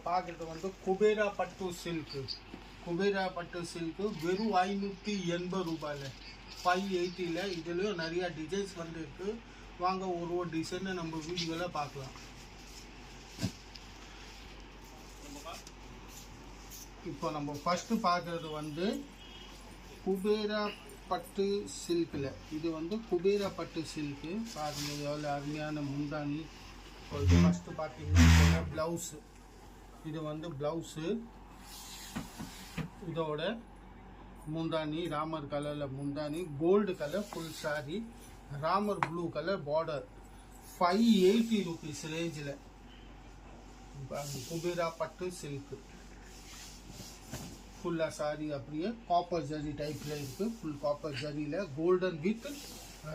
பார்க்குறது வந்து குபேரா பட்டு சில்க்கு. குபேரா பட்டு சில்க்கு வெறும் 580 ரூபாயில் 580ல். இதுலேயும் நிறையா டிசைன்ஸ் வந்து இருக்குது. வாங்க ஒரு ஒரு டிசைனை நம்ம வீடியோவில் பார்க்கலாம். இப்போ நம்ம ஃபஸ்ட்டு பார்க்குறது வந்து குபேரா பட்டு சில்கில். இது வந்து குபேரா பட்டு சில்க்கு. பாருங்கள் எவ்வளோ அருமையான முந்தானி. ஃபஸ்ட்டு பார்த்தீங்கன்னா ப்ளவுஸு. இது வந்து ப்ளவுஸு. இதோட முந்தானி ராமர் கலரில் முந்தானி, gold colour full sari, Ramar blue colour border. 580 rupees ரேஞ்சில் குபேரா பட்டு சில்க்கு. ஃபுல்லாக சாரி அப்படியே காப்பர் ஜரி டைப்பில் இருக்குது. ஃபுல் காப்பர் ஜரியில் கோல்டன் வித்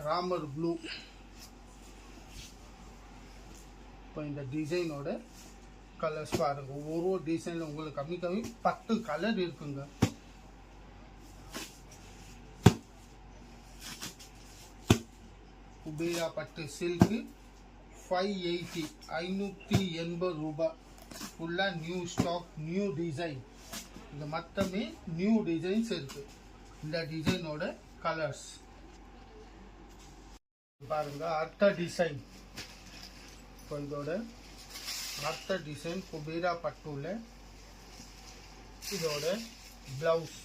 ராமர் ப்ளூ. இப்போ இந்த டிசைனோட கலர்ஸ் பாருங்க. ஒவ்வொரு டிசைனில் உங்களுக்கு கம்மி 10 கலர் இருக்குங்க. குபேரா பட்டு சில்க்கு 580 580 ரூபாய். ஃபுல்லாக நியூ ஸ்டாக், நியூ டிசைன். இது மொத்தமே நியூ டிசைன்ஸ் இருக்கு. இந்த டிசைனோட கலர்ஸ் பாருங்க. அடுத்த டிசைன். இப்போ இதோட அடுத்த டிசைன் குபேரா பட்டுல. இதோட blouse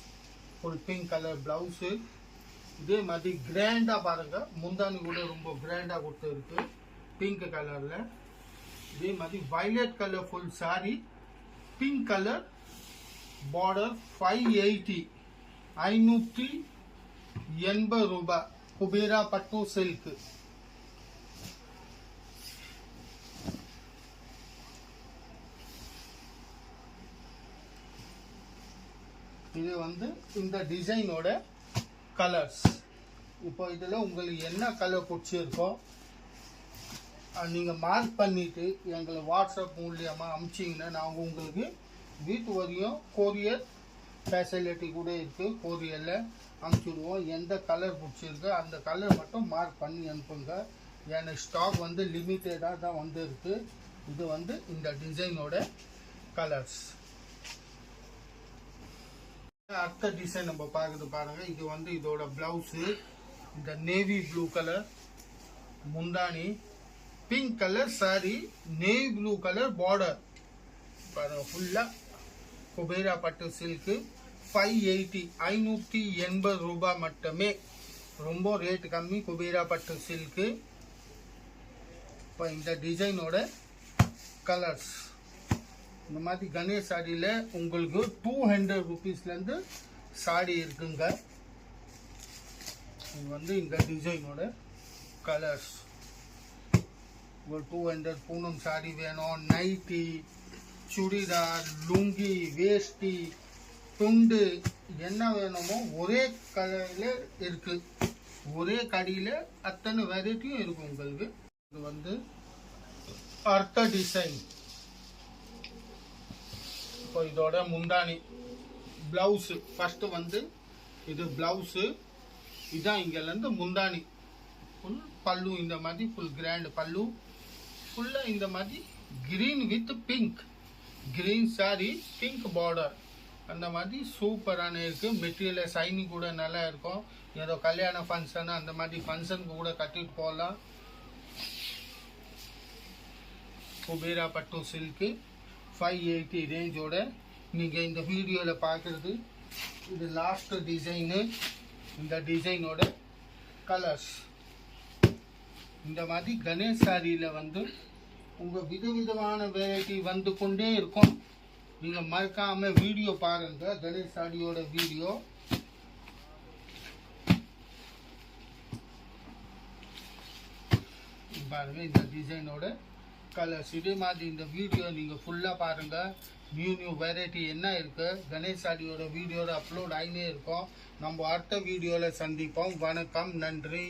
full pink colour blouse. இதே மாதிரி கிராண்டா பாருங்க. முந்தானி கூட ரொம்ப கிராண்டா கொடுத்து இருக்கு பிங்க் கலர்ல. இதே மாதிரி violet colour full sorry, pink colour border. 580 580 ரூபாய் குபேரா பட்டு சில்க். இது வந்து இந்த டிசைனோட கலர்ஸ். இப்போ இதில் உங்களுக்கு என்ன கலர் பிடிச்சிருக்கோ நீங்கள் மார்க் பண்ணிட்டு எங்களை வாட்ஸ்அப் மூலியமாக அனுப்பிச்சிங்கன்னா நாங்கள் உங்களுக்கு வீட்டு வரையும் கொரியர் ஃபெசிலிட்டி கூட இருக்குது. கொரியரில் அனுப்பிச்சுடுவோம். எந்த கலர் பிடிச்சிருக்கு அந்த கலர் மட்டும் மார்க் பண்ணி அனுப்புங்க. ஏன்னா ஸ்டாக் வந்து லிமிட்டடாக தான் வந்து இருக்கு. இது வந்து இந்த டிசைனோட கலர்ஸ். அடுத்த டிசைன் நம்ம பார்க்குறது பாருங்க. இது வந்து இதோட பிளவுஸு. இந்த நேவி ப்ளூ கலர் முந்தானி, pink colour sari, navy blue colour border. பாருங்க ஃபுல்லாக குபேரா பட்டு சில்க்கு 580 580 ரூபாய் மட்டுமே. ரொம்ப ரேட் கம்மி குபேரா பட்டு சில்க்கு. இப்போ இந்த டிசைனோட கலர்ஸ். இந்த மாதிரி கணேஷ் சாரியில் உங்களுக்கு 200 rupeesலேருந்து சாரி இருக்குங்க. இது வந்து இந்த டிசைனோட கலர்ஸ். ஒரு 200 பூனம் சாரி வேணும், நைட்டி, சுடிதார், லுங்கி, வேஷ்டி, துண்டு என்ன வேணுமோ ஒரே கலரில் இருக்கு. ஒரே கடையில் அத்தனை வெரைட்டியும் இருக்கும் உங்களுக்கு. இது வந்து அடுத்த டிசைன். இப்போ இதோட முந்தானி பிளவுஸு. ஃபஸ்ட்டு வந்து இது பிளவுஸு. இதுதான் இங்கேருந்து முந்தானி. ஃபுல் பல்லு இந்த மாதிரி ஃபுல் கிராண்ட் பல்லு. ஃபுல்லாக இந்த மாதிரி green with pink. Green sorry, pink border. அந்த மாதிரி சூப்பரான இருக்குது. மெட்டீரியல் சைனிங் கூட நல்லா இருக்கும். ஏதோ கல்யாண ஃபங்க்ஷன் அந்த மாதிரி ஃபங்க்ஷனுக்கு கூட கட்டிட்டு போகலாம். குபேரா பட்டு சில்க்கு 580 ரேஞ்சோட நீங்கள் இந்த வீடியோவில் பார்க்குறது. இது லாஸ்ட் டிசைனு. இந்த டிசைனோட கலர்ஸ். இந்த மாதிரி கணேஷ் சாரியில் வந்து உங்கள் விதவிதமான வெரைட்டி வந்து கொண்டே இருக்கும். நீங்கள் மறக்காமல் வீடியோ பாருங்கள். கணேஷ் சாரியோட வீடியோ. பாருங்கள் இந்த டிசைனோட கலர்ஸ். இதே மாதிரி இந்த வீடியோ நீங்கள் ஃபுல்லாக பாருங்கள். நியூ வெரைட்டி என்ன இருக்குது கணேஷ் சாரியோட வீடியோவில் அப்லோட் ஆகினே இருக்கும். நம்ம அடுத்த வீடியோவில் சந்திப்போம். வணக்கம், நன்றி.